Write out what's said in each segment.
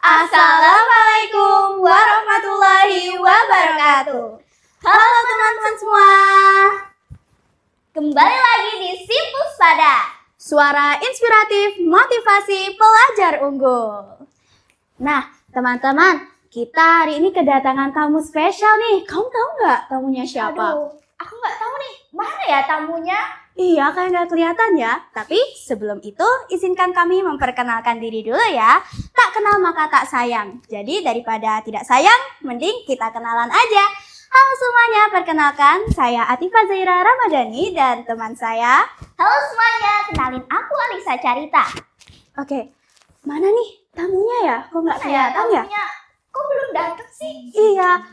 Assalamualaikum warahmatullahi wabarakatuh. Halo teman-teman semua. Kembali lagi di Simpusada, suara inspiratif motivasi pelajar unggul. Nah, teman-teman, kita hari ini kedatangan tamu spesial nih. Kamu tahu nggak tamunya siapa? Aduh, aku nggak tahu nih. Mana ya tamunya? Iya, kayak nggak kelihatan ya. Tapi sebelum itu, izinkan kami memperkenalkan diri dulu ya. Tak kenal maka tak sayang. Jadi daripada tidak sayang, mending kita kenalan aja. Halo semuanya, perkenalkan saya Atifah Zaira Ramadhani dan teman saya. Halo semuanya, kenalin aku Alisa Carita. Oke, mana nih tamunya ya? Kok nggak kelihatan ya? Tamunya kok belum datang sih? Iya.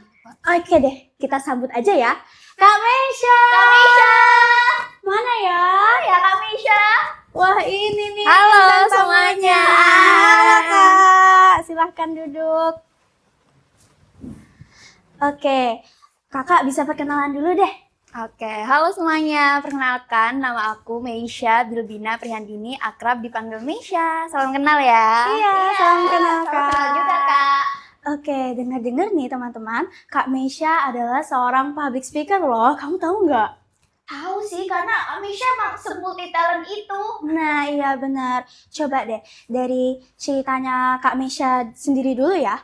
Oke deh, kita sambut aja ya. Kak Meisha. Kak Meisha. Mana ya? Ya Kak Meisha. Wah ini nih. Halo bintang semuanya. tamunya. Halo Kak, silahkan duduk. Oke, Kakak bisa perkenalan dulu deh. Oke, halo semuanya. Perkenalkan, nama aku Meisha Bilbina Prihandini, akrab dipanggil Meisha. Salam kenal ya. Iya, salam kenal Salam Kak. kenal juga Kak. Oke, dengar-dengar nih teman-teman, Kak Meisha adalah seorang public speaker loh. Kamu tahu nggak? Tahu sih, karena Kak Meisha emang semulti talent itu. Nah, iya benar. Coba deh dari ceritanya Kak Meisha sendiri dulu ya.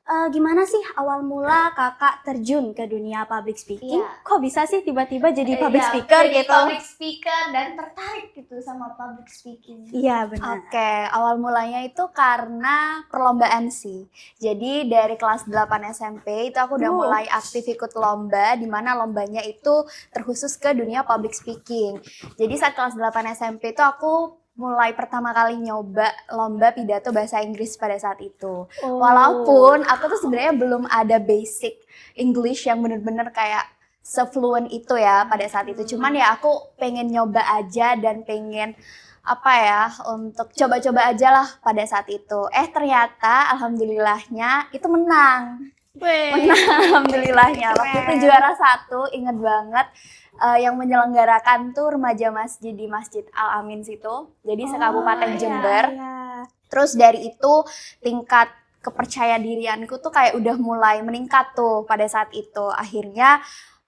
Gimana sih awal mula kakak terjun ke dunia public speaking? Iya. Kok bisa sih tiba-tiba jadi public Iya, speaker jadi gitu? Public speaker dan tertarik gitu sama public speaking. Iya benar. Oke, awal mulanya itu karena perlombaan sih. Jadi dari kelas 8 SMP itu aku udah mulai aktif ikut lomba, di mana lombanya itu terkhusus ke dunia public speaking. Jadi saat kelas 8 SMP itu aku mulai pertama kali nyoba lomba pidato bahasa Inggris pada saat itu. Walaupun aku tuh sebenarnya belum ada basic English yang bener-bener kayak se-fluent itu ya pada saat itu. Cuman ya aku pengen nyoba aja dan pengen apa ya, untuk coba-coba aja lah pada saat itu. Ternyata alhamdulillahnya itu menang. Alhamdulillahnya. Waktu itu juara 1, inget banget. Yang menyelenggarakan tuh remaja masjid di Masjid Al Amin situ. Jadi sekabupaten Jember. Iya. Terus dari itu tingkat kepercaya dirianku tuh kayak udah mulai meningkat tuh pada saat itu. Akhirnya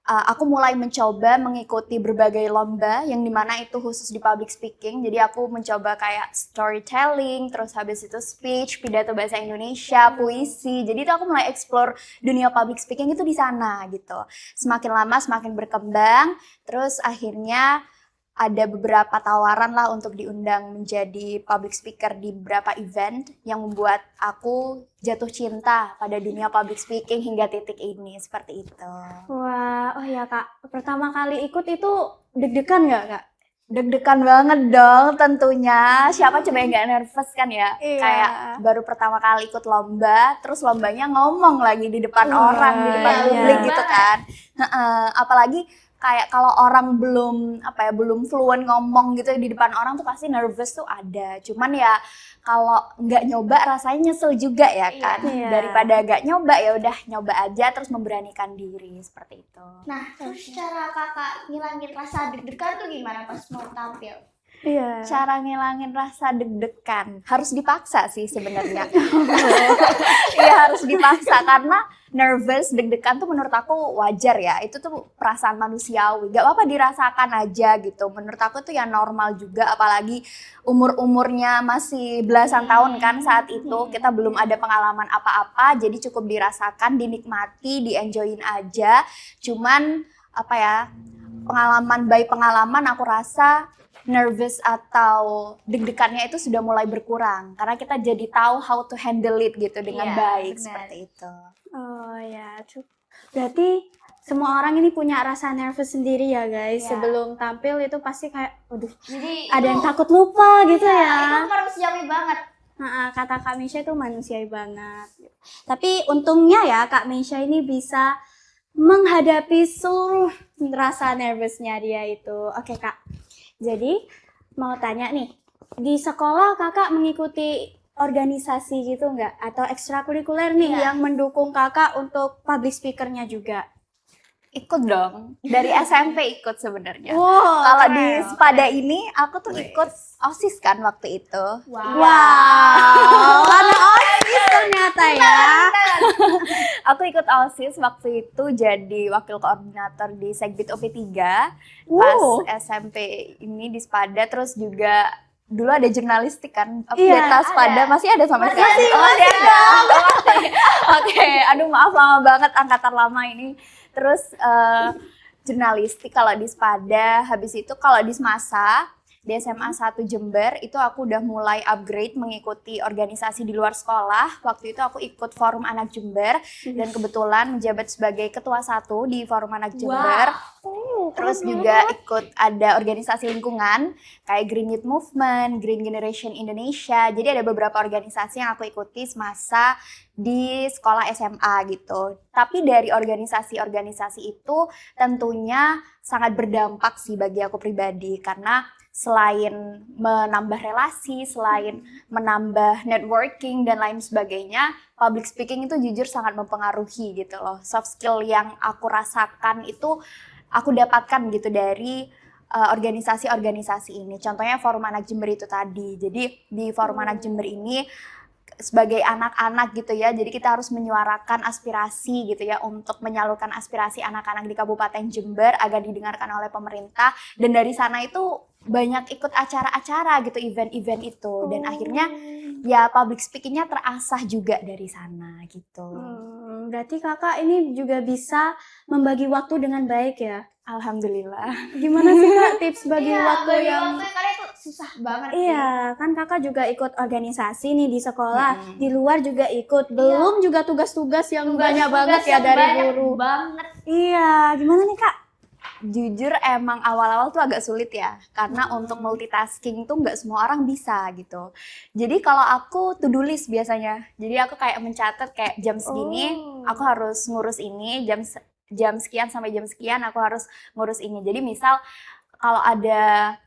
aku mulai mencoba mengikuti berbagai lomba yang dimana itu khusus di public speaking. Jadi aku mencoba kayak storytelling, terus habis itu speech, pidato bahasa Indonesia, puisi. Jadi itu aku mulai explore dunia public speaking itu di sana gitu. Semakin lama semakin berkembang, terus akhirnya ada beberapa tawaran lah untuk diundang menjadi public speaker di beberapa event yang membuat aku jatuh cinta pada dunia public speaking hingga titik ini, seperti itu. Wah, oh ya Kak, pertama kali ikut itu deg-degan nggak Kak? Deg-degan banget dong tentunya, siapa coba yang gak nervous kan ya? Iya. Kayak baru pertama kali ikut lomba, terus lombanya ngomong lagi di depan orang, di depan iya. publik gitu kan. Apalagi kayak kalau orang belum fluent ngomong gitu di depan orang tuh pasti nervous tuh ada. Cuman ya kalau nggak nyoba rasanya nyesel juga ya kan. Iya. Daripada nggak nyoba ya udah nyoba aja terus memberanikan diri seperti itu. Nah, terus cara kakak ngilangin rasa deg-degan tuh gimana pas mau tampil? Iya. Cara ngilangin rasa deg-degan harus dipaksa sih sebenarnya. Iya harus dipaksa karena nervous, deg-degan tuh menurut aku wajar ya. Itu tuh perasaan manusiawi. Gak apa-apa dirasakan aja gitu. Menurut aku tuh ya normal juga, apalagi umur-umurnya masih belasan tahun kan saat itu. Kita belum ada pengalaman apa-apa, jadi cukup dirasakan, dinikmati, di-enjoyin aja. Cuman apa ya, pengalaman by pengalaman aku rasa nervous atau deg-degannya itu sudah mulai berkurang karena kita jadi tahu how to handle it gitu dengan baik, benar. seperti itu. Oh ya, berarti semua orang ini punya rasa nervous sendiri ya guys. Iya. Sebelum tampil itu pasti kayak, waduh, Jadi ada yang takut lupa gitu Itu ya. manusiawi banget. Nah, kata Kak Meisha itu manusiawi banget. Tapi untungnya ya Kak Meisha ini bisa menghadapi seluruh rasa nervousnya dia itu. Oke Kak, jadi mau tanya nih, di sekolah kakak mengikuti organisasi gitu nggak? Atau ekstrakurikuler nih yang mendukung kakak untuk public speakernya juga? Ikut dong, dari SMP ikut sebenarnya. Wow, Kalau keren. di Sepada ini aku tuh ikut OSIS kan waktu itu. Wow, karena OSIS ternyata ternyata ya. Aku ikut OSIS waktu itu jadi wakil koordinator di Segbit OP3 pas Wow. SMP ini di Spada, terus juga dulu ada jurnalistik kan, Iya, Beta Spada ada. masih ada sampai Masih sekarang. ada. Masih ada. Oke, aduh maaf lama banget angkatan lama ini. Terus jurnalistik kalau di Spada, habis itu kalau di Semasa di SMA 1 Jember itu aku udah mulai upgrade mengikuti organisasi di luar sekolah. Waktu itu aku ikut Forum Anak Jember dan kebetulan menjabat sebagai ketua 1 di Forum Anak Jember. Terus juga ikut ada organisasi lingkungan kayak Green Youth Movement, Green Generation Indonesia. Jadi ada beberapa organisasi yang aku ikuti semasa di sekolah SMA gitu. Tapi dari organisasi-organisasi itu tentunya sangat berdampak sih bagi aku pribadi karena selain menambah relasi, selain menambah networking dan lain sebagainya, public speaking itu jujur sangat mempengaruhi gitu loh. Soft skill yang aku rasakan itu aku dapatkan gitu dari organisasi-organisasi ini. Contohnya Forum Anak Jember itu tadi. Jadi di Forum Anak Jember ini sebagai anak-anak gitu ya, jadi kita harus menyuarakan aspirasi gitu ya untuk menyalurkan aspirasi anak-anak di Kabupaten Jember agar didengarkan oleh pemerintah, dan dari sana itu banyak ikut acara-acara gitu, event-event itu, dan akhirnya ya public speakingnya terasah juga dari sana gitu. Berarti kakak ini juga bisa membagi waktu dengan baik ya? Alhamdulillah. Gimana sih kak tips bagi Iya, waktu bagi yang... waktu kalian itu susah banget sih. Iya, kan kakak juga ikut organisasi nih di sekolah, Mm-mm. di luar juga ikut, belum juga tugas-tugas yang banyak banget ya Tugas yang dari banyak guru. banget. Iya, gimana nih kak? Jujur emang awal-awal tuh agak sulit ya, karena untuk multitasking tuh nggak semua orang bisa gitu. Jadi kalau aku to-do list biasanya, jadi aku kayak mencatat kayak jam segini aku harus ngurus ini, jam sekian sampai jam sekian aku harus ngurus ini. Jadi misal kalau ada,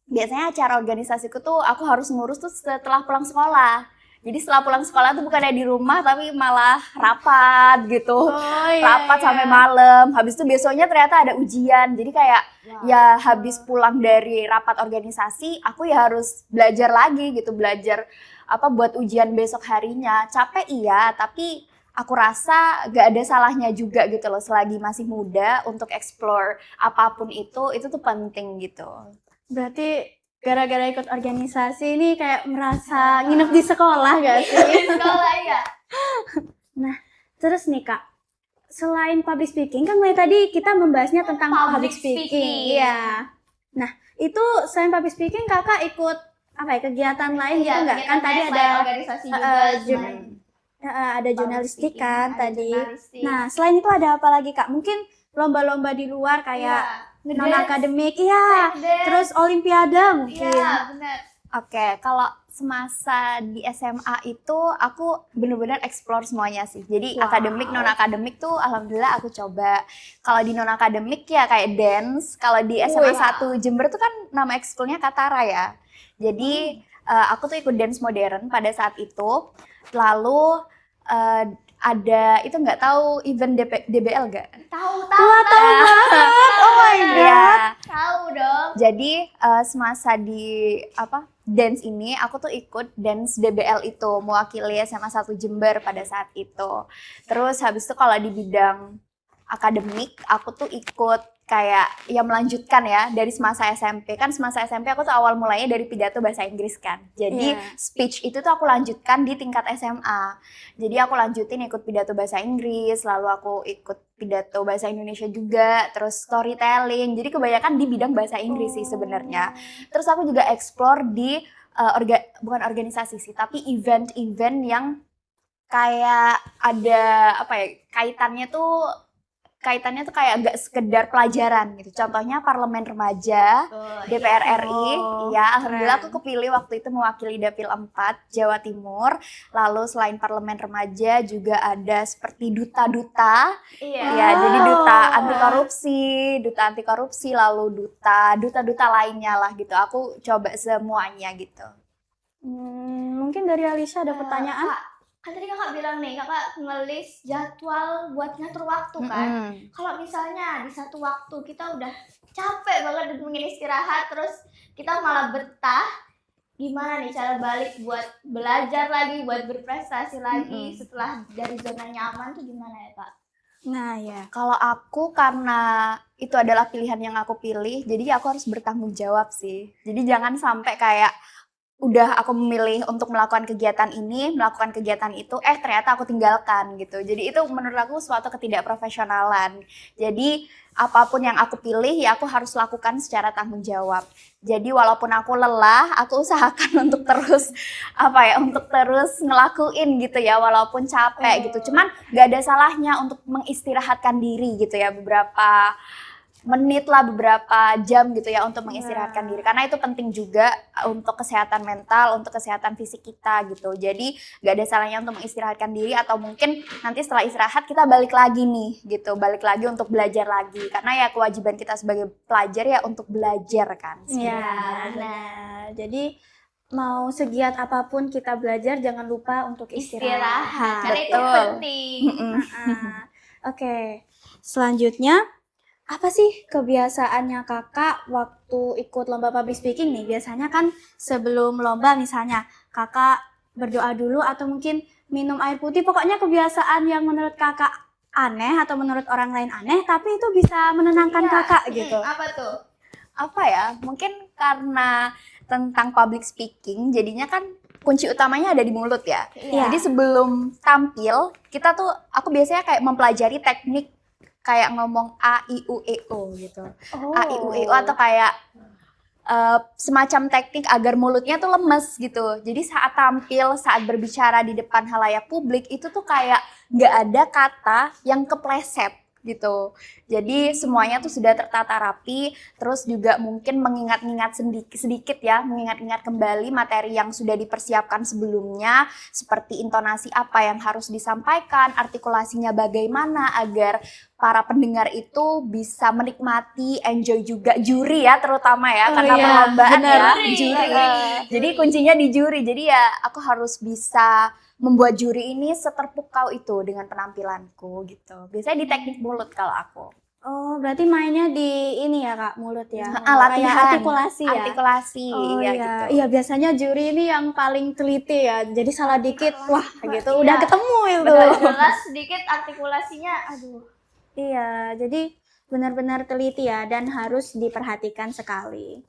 biasanya acara organisasiku tuh aku harus ngurus tuh setelah pulang sekolah. Jadi setelah pulang sekolah tuh bukannya di rumah tapi malah rapat gitu. Rapat sampai malam. Habis itu besoknya ternyata ada ujian. Jadi kayak ya habis pulang dari rapat organisasi, aku ya harus belajar lagi gitu, belajar apa buat ujian besok harinya. Capek iya, tapi aku rasa gak ada salahnya juga gitu loh selagi masih muda untuk explore apapun itu tuh penting gitu. Berarti gara-gara ikut organisasi ini kayak merasa nginep di sekolah gak sih? Di sekolah ya. Terus nih kak, selain public speaking, kan mulai tadi kita membahasnya tentang public Public speaking. speaking. Iya. Nah, itu selain public speaking kakak ikut apa ya, kegiatan lain gitu Iya, nggak? Kan kegiatan tadi selain ada organisasi juga. jurnal- ada jurnalistik speaking, kan ada tadi. jurnalistik. Nah, selain itu ada apa lagi kak? Mungkin lomba-lomba di luar kayak Iya, non akademik, iya. Terus olimpiade mungkin. iya, benar. Oke, kalau semasa di SMA itu aku benar-benar explore semuanya sih. Jadi akademik, non akademik tuh alhamdulillah aku coba. Kalau di non akademik ya kayak dance. Kalau di SMA 1 Jember tuh kan nama ekskulnya Katara ya. Jadi aku tuh ikut dance modern pada saat itu. Lalu ada itu nggak tahu event DBL nggak? Tahu banget. Oh my god. Iya. Tahu dong. Jadi semasa di dance ini aku tuh ikut dance DBL itu mewakili SMA 1 Jember pada saat itu. Terus habis itu kalau di bidang akademik aku tuh ikut kayak ya melanjutkan ya dari semasa SMP. Kan semasa SMP aku tuh awal mulainya dari pidato bahasa Inggris kan. Jadi speech itu tuh aku lanjutkan di tingkat SMA. Jadi aku lanjutin ikut pidato bahasa Inggris, lalu aku ikut pidato bahasa Indonesia juga, terus storytelling. Jadi kebanyakan di bidang bahasa Inggris sih sebenarnya. Terus aku juga explore di bukan organisasi sih, tapi event-event yang kayak ada kaitannya tuh kayak nggak sekedar pelajaran gitu. Contohnya parlemen remaja, DPR RI. Ya, alhamdulillah aku kepilih waktu itu mewakili Dapil 4 Jawa Timur. Lalu selain parlemen remaja juga ada seperti duta-duta. Iya. Ya, jadi duta anti korupsi, lalu duta lainnya lah gitu. Aku coba semuanya gitu. Mungkin dari Alisha ada pertanyaan? Kak, kan tadi kakak bilang nih, kakak ngelis jadwal buat ngatur waktu kan. Kalau misalnya di satu waktu kita udah capek banget dan ingin istirahat, terus kita malah betah, gimana nih cara balik buat belajar lagi, buat berprestasi lagi setelah dari zona nyaman tuh gimana ya Kak? Nah ya. Kalau aku karena itu adalah pilihan yang aku pilih, jadi aku harus bertanggung jawab sih. Jadi jangan sampai kayak udah aku memilih untuk melakukan kegiatan ini, melakukan kegiatan itu, ternyata aku tinggalkan gitu. Jadi itu menurut aku suatu ketidakprofesionalan. Jadi apapun yang aku pilih ya aku harus lakukan secara tanggung jawab. Jadi walaupun aku lelah, aku usahakan untuk terus untuk terus ngelakuin gitu ya, walaupun capek gitu. Cuman gak ada salahnya untuk mengistirahatkan diri gitu ya, beberapa menit lah, beberapa jam gitu ya untuk mengistirahatkan diri, karena itu penting juga untuk kesehatan mental, untuk kesehatan fisik kita gitu. Jadi gak ada salahnya untuk mengistirahatkan diri, atau mungkin nanti setelah istirahat kita balik lagi nih gitu, balik lagi untuk belajar lagi, karena ya kewajiban kita sebagai pelajar ya untuk belajar kan. Iya, benar. Jadi mau segiat apapun kita belajar, jangan lupa untuk istirahat. Karena itu Betul. penting. Oke, selanjutnya apa sih kebiasaannya kakak waktu ikut lomba public speaking nih? Biasanya kan sebelum lomba misalnya kakak berdoa dulu atau mungkin minum air putih. Pokoknya kebiasaan yang menurut kakak aneh atau menurut orang lain aneh, tapi itu bisa menenangkan kakak gitu. Apa tuh? Apa ya, mungkin karena tentang public speaking, jadinya kan kunci utamanya ada di mulut ya. Iya. Jadi sebelum tampil, aku biasanya kayak mempelajari teknik kayak ngomong A, I, U, E, O gitu. A, I, U, E, O, atau kayak semacam teknik agar mulutnya tuh lemes gitu. Jadi saat tampil, saat berbicara di depan halayak publik, itu tuh kayak nggak ada kata yang kepleset gitu. Jadi semuanya tuh sudah tertata rapi, terus juga mungkin mengingat-ingat sedikit ya, mengingat-ingat kembali materi yang sudah dipersiapkan sebelumnya, seperti intonasi apa yang harus disampaikan, artikulasinya bagaimana agar para pendengar itu bisa menikmati, enjoy juga, juri ya terutama ya, karena perlombaan ya, juri. Jadi kuncinya di juri. Jadi ya aku harus bisa membuat juri ini seterpukau itu dengan penampilanku gitu. Biasanya di teknik mulut kalau aku. Oh, berarti mainnya di ini ya kak, mulut ya? Latihan, kayak artikulasi ya? Artikulasi, Oh ya iya, gitu. iya biasanya juri ini yang paling teliti ya. Jadi salah dikit, wah gitu udah ketemu itu. Jelas sedikit artikulasinya, aduh. Iya, jadi benar-benar teliti ya dan harus diperhatikan sekali.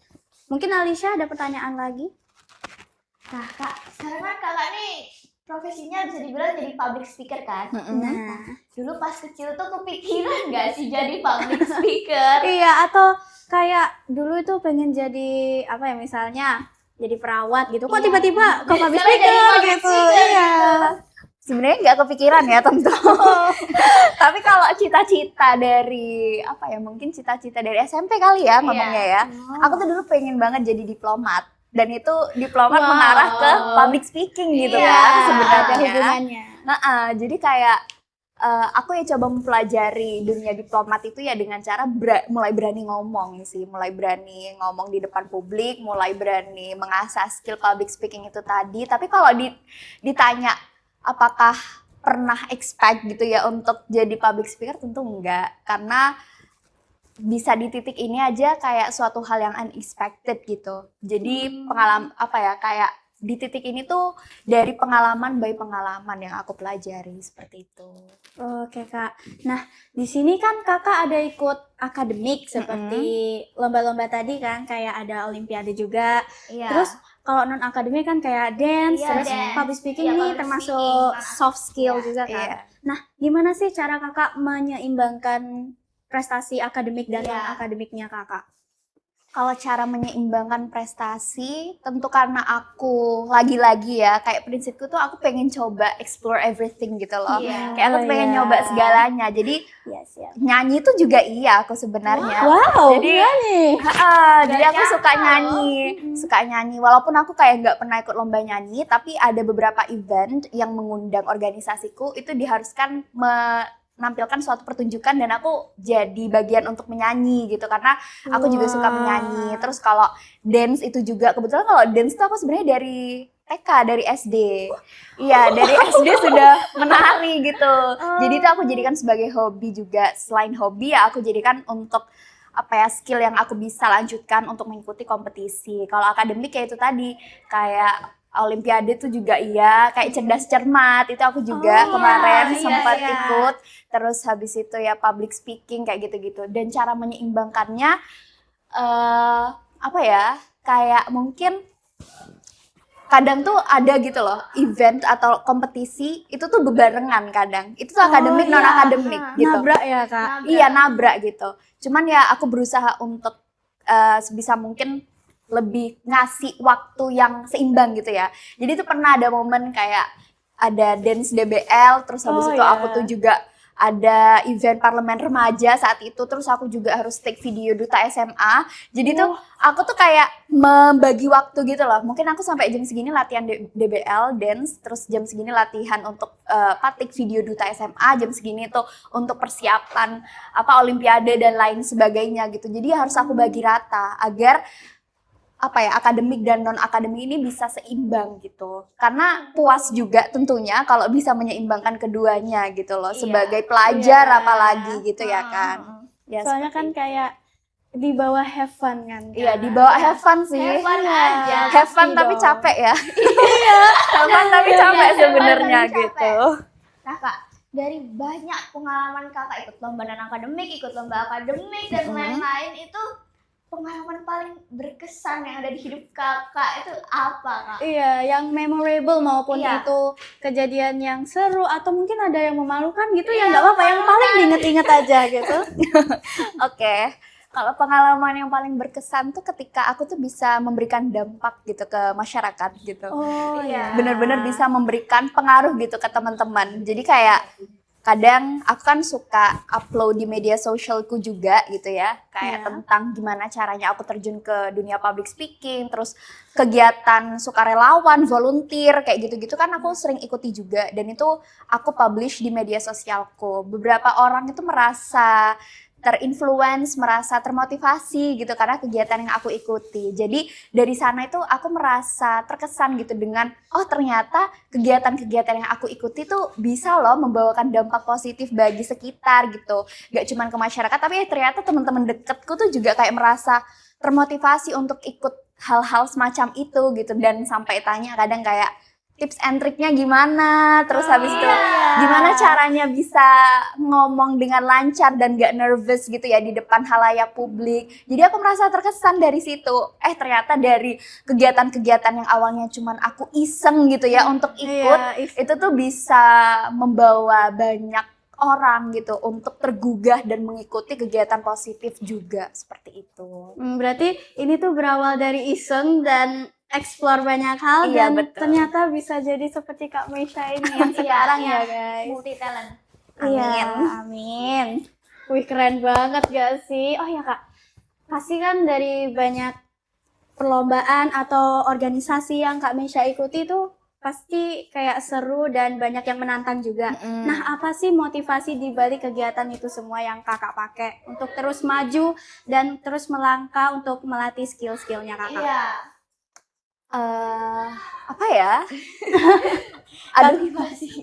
Mungkin Alicia ada pertanyaan lagi? Nah kak, sekarang kan kakak nih profesinya bisa dibilang jadi public speaker kan? Nah, Dulu pas kecil tuh kepikiran gak sih jadi public speaker? iya atau kayak dulu itu pengen jadi apa ya misalnya jadi perawat gitu. Kok tiba-tiba ke public Sekarang jadi speaker public gitu? speaker Iya. Sebenarnya nggak kepikiran ya tentu. Tapi kalau cita-cita dari mungkin cita-cita dari SMP kali ya ngomongnya ya. Aku tuh dulu pengen banget jadi diplomat. Dan itu diplomat mengarah ke public speaking gitu kan sebenarnya. Ada hubungannya. Jadi kayak aku ya coba mempelajari dunia diplomat itu ya dengan cara mulai berani ngomong sih, mulai berani ngomong di depan publik, mulai berani mengasah skill public speaking itu tadi. Tapi kalau ditanya apakah pernah expect gitu ya untuk jadi public speaker, tentu enggak, karena bisa di titik ini aja kayak suatu hal yang unexpected gitu. Jadi pengalaman kayak di titik ini tuh dari pengalaman by pengalaman yang aku pelajari seperti itu. Oke kak. Nah di sini kan kakak ada ikut akademik seperti lomba-lomba tadi kan, kayak ada olimpiade juga. Iya. Terus kalau non akademik kan kayak dance, terus dance. public speaking Iya, ini public termasuk speaking. soft skill juga kan. Iya. Nah gimana sih cara kakak menyeimbangkan prestasi akademik dan non akademiknya kakak? Kalau cara menyeimbangkan prestasi, tentu karena aku lagi-lagi ya, kayak prinsipku tuh aku pengen coba explore everything gitu loh. Iya. Kayak aku tuh pengen nyoba segalanya. Jadi nyanyi tuh juga iya aku sebenarnya. Wow, Jadi nyanyi. Jadi aku suka nyanyi. Walaupun aku kayak nggak pernah ikut lomba nyanyi, tapi ada beberapa event yang mengundang organisasiku itu diharuskan menampilkan suatu pertunjukan dan aku jadi bagian untuk menyanyi gitu, karena aku juga suka menyanyi. Terus kalau dance itu juga, kebetulan kalau dance tuh aku sebenarnya dari TK, dari SD. Iya, dari SD sudah menari gitu. Jadi itu aku jadikan sebagai hobi juga. Selain hobi ya aku jadikan untuk apa ya skill yang aku bisa lanjutkan untuk mengikuti kompetisi. Kalau akademik kayak itu tadi, kayak Olimpiade tuh juga iya, kayak cerdas cermat itu aku juga kemarin sempat ikut. Terus habis itu ya public speaking kayak gitu-gitu. Dan cara menyeimbangkannya apa ya? Kayak mungkin kadang tuh ada gitu loh event atau kompetisi itu tuh bebarengan kadang. Itu tuh akademik non akademik gitu. Nabrak ya Kak. Iya nabrak gitu. Cuman ya aku berusaha untuk sebisa mungkin lebih ngasih waktu yang seimbang gitu ya. Jadi tuh pernah ada momen kayak ada dance DBL, terus habis itu aku tuh juga ada event parlemen remaja saat itu, terus aku juga harus take video duta SMA. Jadi tuh aku tuh kayak membagi waktu gitu loh. Mungkin aku sampai jam segini latihan DBL dance, terus jam segini latihan untuk take video duta SMA, jam segini tuh untuk persiapan apa Olimpiade dan lain sebagainya gitu. Jadi harus aku bagi rata agar apa ya akademik dan non akademik ini bisa seimbang gitu, karena puas juga tentunya kalau bisa menyeimbangkan keduanya gitu loh sebagai pelajar apalagi gitu ya kan ya, soalnya kan kayak di bawah have fun kan. Iya di bawah have fun sih, Have fun aja. have fun tapi capek ya. Have fun tapi capek sebenarnya gitu. Nah Kak, dari banyak pengalaman Kakak ikut lomba non akademik, ikut lomba akademik dan lain-lain, itu pengalaman paling berkesan yang ada di hidup Kakak itu apa Kak? Iya, yang memorable maupun itu kejadian yang seru atau mungkin ada yang memalukan gitu ya nggak apa-apa, yang paling diinget-inget aja gitu. Oke. Kalau pengalaman yang paling berkesan tuh ketika aku tuh bisa memberikan dampak gitu ke masyarakat gitu. Oh iya. Bener-bener bisa memberikan pengaruh gitu ke teman-teman. Jadi kayak kadang aku kan suka upload di media sosialku juga gitu ya, kayak tentang gimana caranya aku terjun ke dunia public speaking, terus kegiatan sukarelawan, volunteer kayak gitu-gitu kan aku sering ikuti juga, dan itu aku publish di media sosialku. Beberapa orang itu merasa terinfluence, merasa termotivasi gitu karena kegiatan yang aku ikuti. Jadi dari sana itu aku merasa terkesan gitu dengan ternyata kegiatan-kegiatan yang aku ikuti tuh bisa loh membawakan dampak positif bagi sekitar gitu. Gak cuma ke masyarakat tapi ternyata teman-teman deketku tuh juga kayak merasa termotivasi untuk ikut hal-hal semacam itu gitu, dan sampai tanya kadang kayak tips and triknya gimana, terus habis itu gimana caranya bisa ngomong dengan lancar dan gak nervous gitu ya di depan halayak publik. Jadi aku merasa terkesan dari situ. Ternyata dari kegiatan-kegiatan yang awalnya cuman aku iseng gitu ya untuk ikut, itu tuh bisa membawa banyak orang gitu untuk tergugah dan mengikuti kegiatan positif juga seperti itu. Berarti ini tuh berawal dari iseng dan explore banyak hal dan ternyata bisa jadi seperti Kak Meisha ini yang sekarang ya guys. Multi talent. Amin. Amin. Wih keren banget gak sih? Oh ya Kak, pasti kan dari banyak perlombaan atau organisasi yang Kak Meisha ikuti tuh pasti kayak seru dan banyak yang menantang juga. Nah, apa sih motivasi di balik kegiatan itu semua yang Kakak pakai untuk terus maju dan terus melangkah untuk melatih skill-skillnya Kakak? Iya. Apa ya?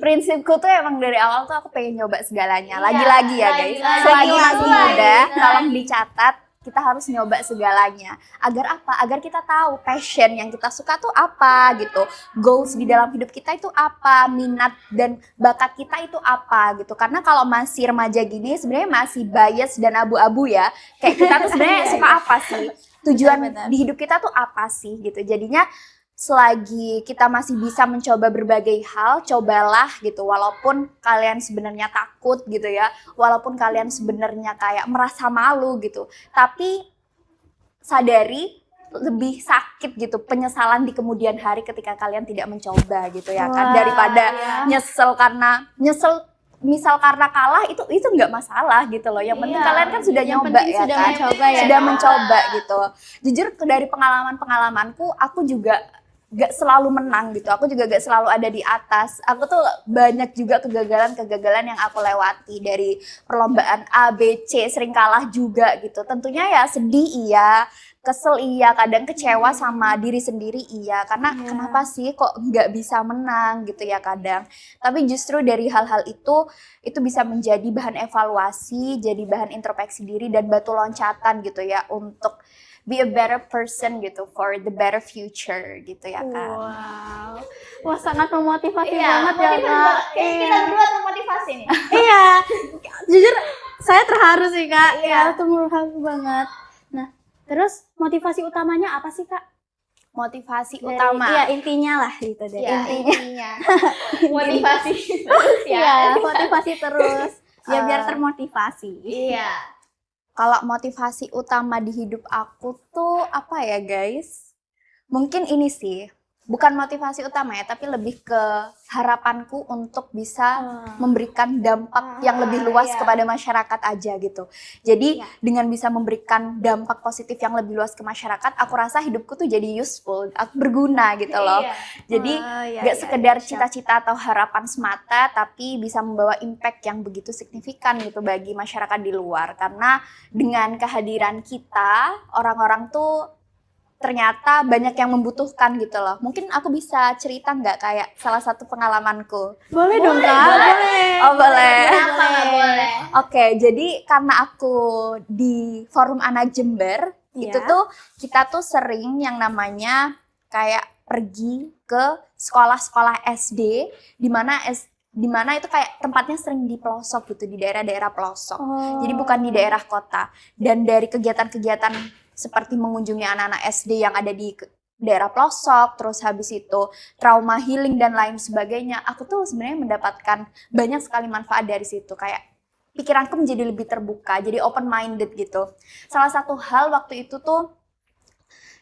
Prinsipku tuh emang dari awal tuh aku pengen nyoba segalanya. Lagi-lagi ya guys. Selagi masih muda, tolong dicatat. Kita harus nyoba segalanya. Agar apa? Agar kita tahu passion yang kita suka tuh apa gitu. Goals di dalam hidup kita itu apa, minat dan bakat kita itu apa gitu. Karena kalau masih remaja gini sebenarnya masih bias dan abu-abu ya. Kayak kita tuh sebenarnya suka apa sih? Tujuan di hidup kita tuh apa sih gitu. Jadinya selagi kita masih bisa mencoba berbagai hal, cobalah gitu. Walaupun kalian sebenarnya takut gitu ya, walaupun kalian sebenarnya kayak merasa malu gitu, tapi sadari lebih sakit gitu penyesalan di kemudian hari ketika kalian tidak mencoba gitu ya kan, daripada nyesel misal karena kalah itu nggak masalah gitu loh. Yang penting kalian kan sudah nyoba ya kan, sudah mencoba gitu. Jujur dari pengalamanku, aku juga gak selalu menang gitu. Aku juga gak selalu ada di atas. Aku tuh banyak juga kegagalan-kegagalan yang aku lewati dari perlombaan A, B, C, sering kalah juga gitu. Tentunya ya sedih iya, kesel iya, kadang kecewa sama diri sendiri iya, karena Iya. kenapa sih kok nggak bisa menang gitu ya kadang. Tapi justru dari hal-hal itu bisa menjadi bahan evaluasi, jadi bahan introspeksi diri dan batu loncatan gitu ya untuk be a better person gitu for the better future gitu ya kan. Wow. Wah, sangat memotivasi Iya, banget ya, motivasi Kak. banget. Kayaknya Iya. kita berdua termotivasi nih. Iya, jujur saya terharu sih Kak. Iya. Ya, terharu banget. Nah, terus motivasi utamanya apa sih Kak? Motivasi Dari- utama. Iya, intinya lah gitu deh. Iya, Intinya. intinya motivasi terus ya. Iya, motivasi terus. Ya biar Eh, termotivasi. Iya. Kalau motivasi utama di hidup aku tuh apa ya guys? Mungkin ini sih, bukan motivasi utama ya, tapi lebih ke harapanku untuk bisa memberikan dampak yang lebih luas iya. kepada masyarakat aja gitu. Jadi Iya. dengan bisa memberikan dampak positif yang lebih luas ke masyarakat, aku rasa hidupku tuh jadi useful, aku berguna gitu loh. Iya. Jadi Iya, gak iya, sekedar iya, siap. cita-cita atau harapan semata, tapi bisa membawa impact yang begitu signifikan gitu bagi masyarakat di luar. Karena dengan kehadiran kita, orang-orang tuh ternyata banyak yang membutuhkan gitu loh. Mungkin aku bisa cerita nggak kayak salah satu pengalamanku? Boleh dong Kak, boleh. boleh. Oh boleh. Kenapa nggak boleh? Oke, jadi karena aku di Forum Anak Jember, Iya. itu tuh kita tuh sering yang namanya kayak pergi ke sekolah-sekolah SD di mana itu kayak tempatnya sering di pelosok gitu, di daerah-daerah pelosok. Oh. Jadi bukan di daerah kota. Dan dari kegiatan-kegiatan seperti mengunjungi anak-anak SD yang ada di daerah pelosok, terus habis itu trauma healing dan lain sebagainya, aku tuh sebenarnya mendapatkan banyak sekali manfaat dari situ. Kayak pikiranku menjadi lebih terbuka, jadi open minded gitu. Salah satu hal waktu itu tuh,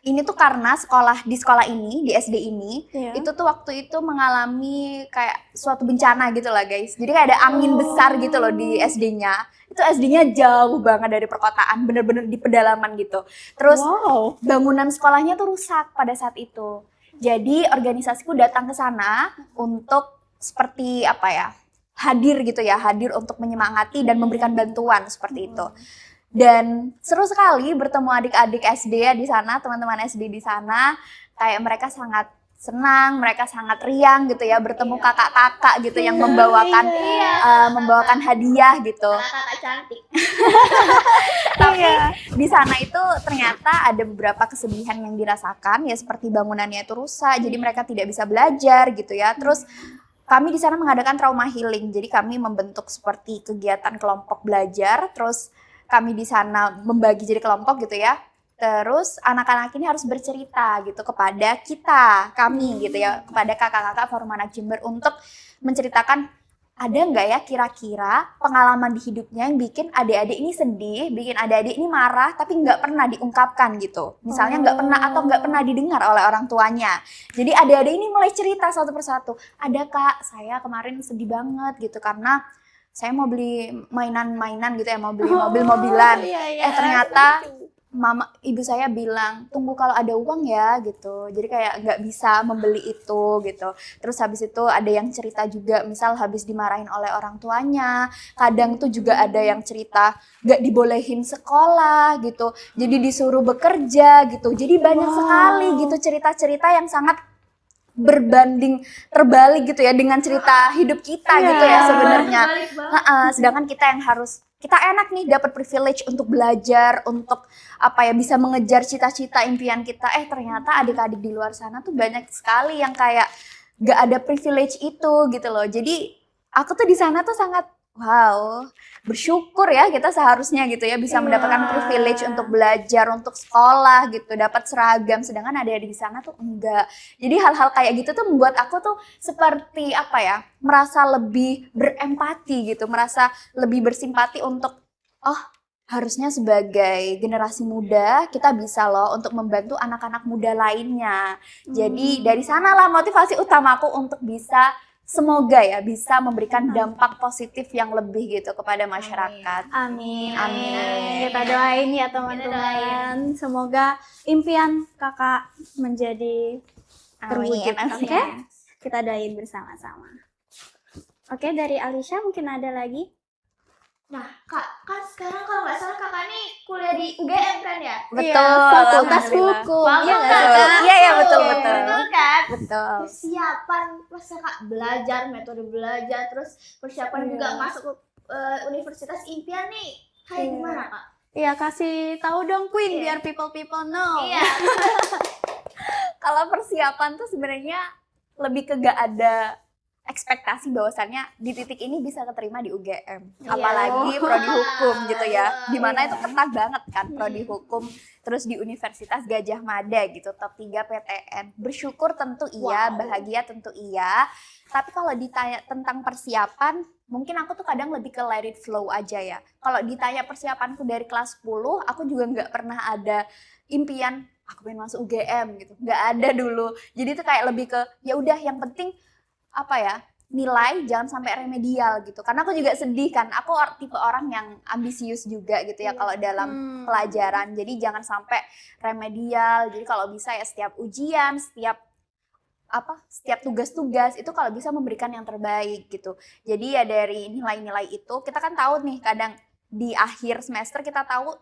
ini tuh karena di sekolah ini, di SD ini, Iya. itu tuh waktu itu mengalami kayak suatu bencana gitu lah guys. Jadi kayak ada angin besar gitu loh di SD-nya. Itu SD-nya jauh banget dari perkotaan, bener-bener di pedalaman gitu. Terus Wow. bangunan sekolahnya tuh rusak pada saat itu. Jadi organisasiku datang ke sana untuk seperti apa ya, hadir gitu ya, hadir untuk menyemangati dan memberikan bantuan seperti itu. Dan seru sekali bertemu adik-adik SD ya di sana, teman-teman SD di sana. Kayak mereka sangat senang, mereka sangat riang gitu ya, bertemu kakak-kakak gitu yang membawakan membawakan hadiah gitu. Kakak cantik. Tapi di sana itu ternyata ada beberapa kesedihan yang dirasakan ya, seperti bangunannya itu rusak, jadi mereka tidak bisa belajar gitu ya. Terus kami di sana mengadakan trauma healing, jadi kami membentuk seperti kegiatan kelompok belajar, terus kami di sana membagi jadi kelompok gitu ya. Terus anak-anak ini harus bercerita gitu kepada kami gitu ya, kepada kakak-kakak Forum Anak Jember untuk menceritakan ada nggak ya kira-kira pengalaman di hidupnya yang bikin adik-adik ini sedih, bikin adik-adik ini marah, tapi nggak pernah diungkapkan gitu. Misalnya nggak pernah atau nggak pernah didengar oleh orang tuanya. Jadi adik-adik ini mulai cerita satu persatu. Ada kak, saya kemarin sedih banget gitu karena saya mau beli mainan-mainan gitu ya, mau beli mobil-mobilan. Ternyata ibu saya bilang, tunggu kalau ada uang ya gitu. Jadi kayak nggak bisa membeli itu gitu. Terus habis itu ada yang cerita juga, misal habis dimarahin oleh orang tuanya. Kadang tuh juga ada yang cerita nggak dibolehin sekolah gitu. Jadi disuruh bekerja gitu. Jadi banyak sekali gitu cerita-cerita yang sangat berbanding terbalik gitu ya dengan cerita hidup kita gitu ya sebenarnya. Sedangkan kita enak nih dapat privilege untuk belajar, untuk apa ya, bisa mengejar cita-cita impian kita. Ternyata adik-adik di luar sana tuh banyak sekali yang kayak gak ada privilege itu gitu loh. Jadi aku tuh di sana tuh sangat wow, bersyukur ya kita seharusnya gitu ya bisa mendapatkan privilege untuk belajar, untuk sekolah gitu, dapat seragam, sedangkan adik-adik di sana tuh enggak. Jadi hal-hal kayak gitu tuh membuat aku tuh seperti apa ya, merasa lebih berempati gitu, merasa lebih bersimpati untuk harusnya sebagai generasi muda kita bisa loh untuk membantu anak-anak muda lainnya. Jadi dari sanalah motivasi utamaku untuk bisa, semoga ya bisa memberikan dampak positif yang lebih gitu kepada masyarakat. Amin. Amin. Kita doain ya teman-teman. Semoga impian kakak menjadi terwujud. Amin. Oke? Kita doain bersama-sama. Oke, dari Alisha mungkin ada lagi? Nah, Kak, kan sekarang kalau nggak salah Kakak nih kuliah di UGM kan ya? Betul, Fakultas alhamdulillah. Hukum. Iya nggak Betul. sih, Kak? Iya, iya, betul, Oke. betul. Betul kan? Betul. Persiapan pas Kakak belajar, metode belajar, terus persiapan Iya. juga masuk ke universitas impian nih. Kayak Iya. gimana, Kak? Iya, kasih tahu dong Queen Iya. biar people know. Iya. Kalau persiapan tuh sebenarnya lebih ke gak ada ekspektasi bahwasannya di titik ini bisa keterima di UGM, Iya. apalagi prodi hukum gitu ya, dimana Iya. itu ketat banget kan prodi hukum, terus di Universitas Gajah Mada gitu, top 3 PTN. Bersyukur tentu iya, Wow. bahagia tentu iya, tapi kalau ditanya tentang persiapan, mungkin aku tuh kadang lebih ke let it flow aja ya. Kalau ditanya persiapanku dari kelas 10, aku juga nggak pernah ada impian aku pengen masuk UGM gitu, nggak ada dulu. Jadi itu kayak lebih ke ya udah yang penting apa ya, nilai jangan sampai remedial gitu, karena aku juga sedih kan, aku tipe orang yang ambisius juga gitu ya kalau dalam pelajaran, jadi jangan sampai remedial. Jadi kalau bisa ya setiap ujian, setiap tugas-tugas itu kalau bisa memberikan yang terbaik gitu. Jadi ya dari nilai-nilai itu kita kan tahu nih, kadang di akhir semester kita tahu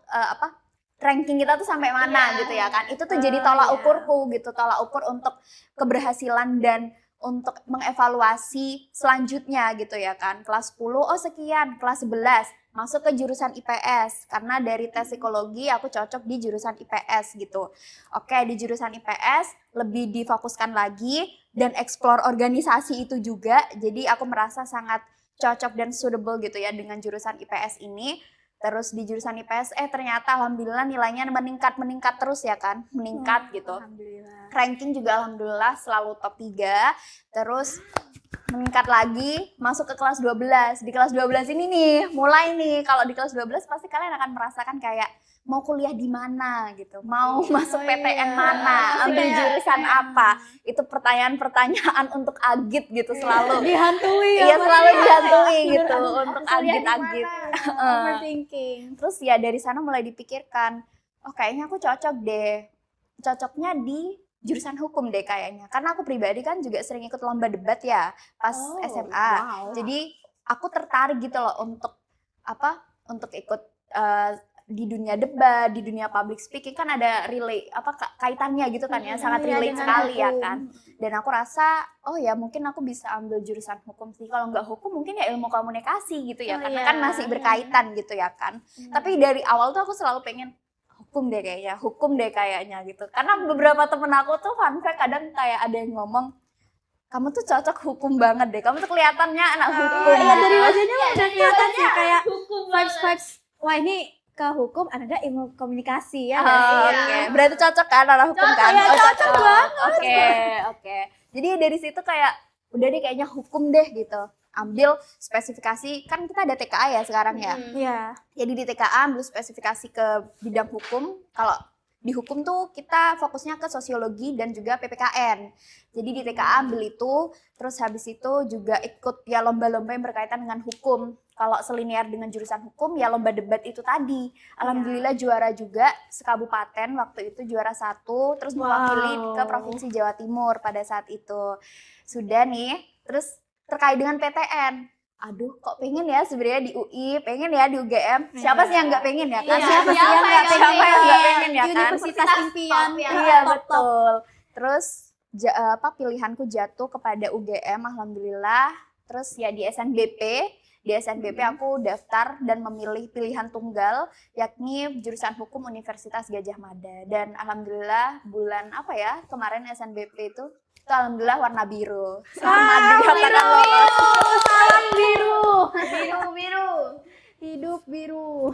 ranking kita tuh sampai mana Iya. gitu ya kan. Itu tuh jadi tolak Iya. ukurku gitu, tolak ukur untuk keberhasilan dan untuk mengevaluasi selanjutnya gitu ya kan. Kelas 10 oh sekian, kelas 11 masuk ke jurusan IPS karena dari tes psikologi aku cocok di jurusan IPS gitu. Oke, di jurusan IPS lebih difokuskan lagi dan explore organisasi itu juga. Jadi aku merasa sangat cocok dan suitable gitu ya dengan jurusan IPS ini. Terus di jurusan IPS ternyata alhamdulillah nilainya meningkat terus ya kan, meningkat gitu. Alhamdulillah. Ranking juga alhamdulillah selalu top 3. Terus meningkat lagi masuk ke kelas 12. Di kelas 12 ini nih, mulai nih kalau di kelas 12 pasti kalian akan merasakan kayak mau kuliah di mana gitu, mau masuk PTN mana, ambil Kayak- jurusan apa. Itu pertanyaan-pertanyaan untuk agit gitu selalu. Dihantui Iya, sama selalu dia. dihantui gitu untuk kuliah di agit-agit. mana? Overthinking. Terus ya dari sana mulai dipikirkan, oh kayaknya aku cocok deh. Cocoknya di jurusan hukum deh kayaknya. Karena aku pribadi kan juga sering ikut lomba debat ya pas SMA. Wow. Jadi aku tertarik gitu loh untuk ikut di dunia debat, di dunia public speaking kan ada kaitannya gitu kan ya, sangat Iya, relate dengan sekali ya hukum. kan. Dan aku rasa oh ya mungkin aku bisa ambil jurusan hukum sih. Kalau nggak hukum mungkin ya ilmu komunikasi gitu ya, Oh, karena iya. kan masih berkaitan gitu ya kan. Tapi dari awal tuh aku selalu pengen hukum deh kayaknya gitu. Karena beberapa temen aku tuh fun fact kadang kayak ada yang ngomong, kamu tuh cocok hukum banget deh, kamu tuh kelihatannya anak hukum. Iya, gitu. dari wajahnya mah udah kelihatan sih kayak Hukum vibes. Wah, ini ke hukum ada ilmu komunikasi ya Oh, nggak sih? Oke, berarti cocok kan anak hukum Cocok, kan? ya, Oh, cocok banget. Oke. Jadi dari situ kayak udah deh kayaknya hukum deh gitu. Ambil spesifikasi, kan kita ada TKA ya sekarang ya. Iya. Jadi di TKA ambil spesifikasi ke bidang hukum. Kalau di hukum tuh kita fokusnya ke sosiologi dan juga PPKN. Jadi di TKA ambil itu, terus habis itu juga ikut ya lomba-lomba yang berkaitan dengan hukum. Kalau selinier dengan jurusan hukum ya lomba debat itu tadi. Alhamdulillah juara juga sekabupaten waktu itu juara 1, terus mewakili ke Provinsi Jawa Timur pada saat itu. Sudah nih, terus terkait dengan PTN. Aduh, kok pengen ya sebenarnya di UI, pengen ya di UGM. Siapa sih yang nggak pengen ya kan? Iya, Siapa sih siapa yang nggak yang pengen? Siapa yang nggak pengen ya Di kan? Universitas impian. top ya. Iya, Top-top. betul. Terus pilihanku jatuh kepada UGM, alhamdulillah. Terus ya di SNBP. Di SNBP aku daftar dan memilih pilihan tunggal, yakni jurusan hukum Universitas Gajah Mada. Dan alhamdulillah bulan kemarin SNBP itu alhamdulillah warna biru. Selamat dikatakan lolos. Salam biru. Biru. Hidup biru.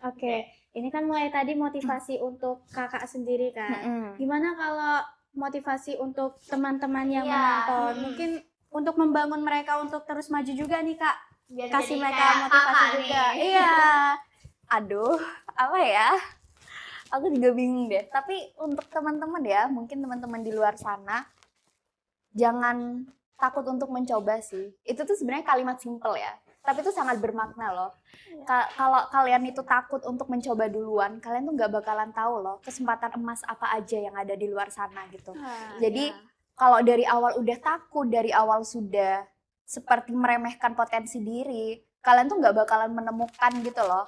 Oke, ini kan mulai tadi motivasi untuk kakak sendiri kan. Gimana kalau motivasi untuk teman-teman yang Iya. menonton? Mungkin untuk membangun mereka untuk terus maju juga nih kak. Biar Kasih jadi mereka kayak motivasi kakak juga. nih. Iya. Aduh, apa ya? Aku juga bingung deh. Tapi untuk teman-teman ya, mungkin teman-teman di luar sana, jangan takut untuk mencoba sih. Itu tuh sebenarnya kalimat simple ya, tapi itu sangat bermakna loh. Kalau kalian itu takut untuk mencoba duluan, kalian tuh nggak bakalan tahu loh kesempatan emas apa aja yang ada di luar sana gitu. Jadi kalau dari awal udah takut, dari awal sudah seperti meremehkan potensi diri, kalian tuh nggak bakalan menemukan gitu loh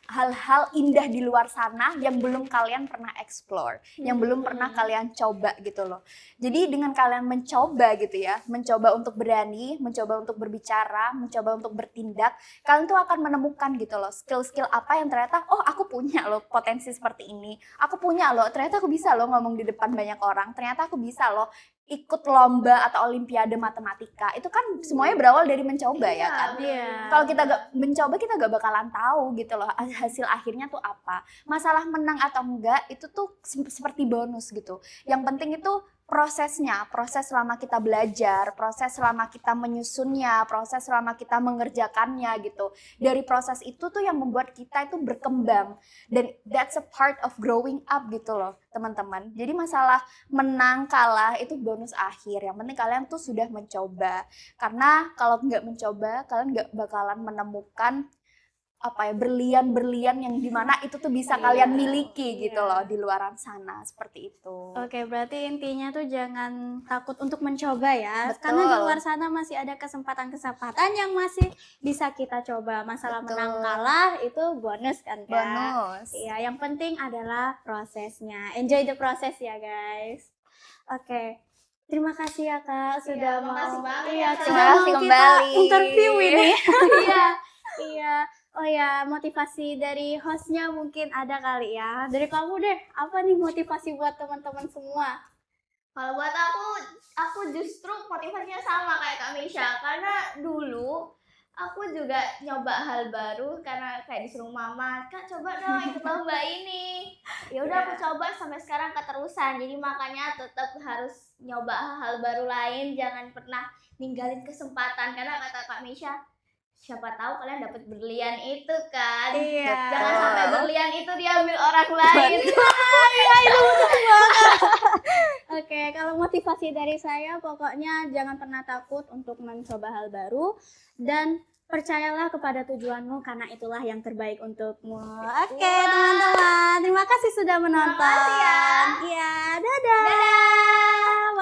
hal-hal indah di luar sana yang belum kalian pernah explore, yang belum pernah kalian coba gitu loh. Jadi dengan kalian mencoba gitu ya, mencoba untuk berani, mencoba untuk berbicara, mencoba untuk bertindak, kalian tuh akan menemukan gitu loh skill-skill apa yang ternyata, oh aku punya loh potensi seperti ini, aku punya loh, ternyata aku bisa loh ngomong di depan banyak orang, ternyata aku bisa loh ikut lomba atau olimpiade matematika. Itu kan semuanya berawal dari mencoba ya kan. Iya. Kalau kita gak mencoba, kita gak bakalan tahu gitu loh hasil akhirnya tuh apa. Masalah menang atau enggak itu tuh seperti bonus gitu. Yang penting itu prosesnya, proses selama kita belajar, proses selama kita menyusunnya, proses selama kita mengerjakannya gitu. Dari proses itu tuh yang membuat kita itu berkembang. Dan that's a part of growing up gitu loh teman-teman. Jadi masalah menang kalah itu bonus akhir. Yang penting kalian tuh sudah mencoba. Karena kalau nggak mencoba, kalian nggak bakalan menemukan berlian-berlian yang dimana itu tuh bisa kalian miliki gitu loh di luaran sana, seperti itu. Oke, berarti intinya tuh jangan takut untuk mencoba ya. Betul. Karena di luar sana masih ada kesempatan-kesempatan yang masih bisa kita coba. Masalah Betul. menang kalah itu bonus kan, Kak? Bonus. Iya, yang penting adalah prosesnya. Enjoy the process ya, guys. Oke. Terima kasih ya, Kak, sudah mau makasih banget iya, ya, Kak. sudah Terima mau kasih kita kembali. interview ini. Iya. Iya. Oh ya, motivasi dari hostnya mungkin ada kali ya. Dari kamu deh, apa nih motivasi buat teman-teman semua? Kalau buat aku justru motivasinya sama kayak Kak Misha, karena dulu aku juga nyoba hal baru karena kayak disuruh mama, Kak coba dong ikut lomba ini. Ya udah aku coba sampai sekarang keterusan. Jadi makanya tetap harus nyoba hal baru lain, jangan pernah ninggalin kesempatan karena kata Kak Misha, siapa tahu kalian dapat berlian itu kan. Iya. Jangan sampai berlian itu diambil orang lain. Oke, kalau motivasi dari saya pokoknya jangan pernah takut untuk mencoba hal baru dan percayalah kepada tujuanmu karena itulah yang terbaik untukmu. Oke, teman-teman, terima kasih sudah menonton. kasih ya. Iya, dadah.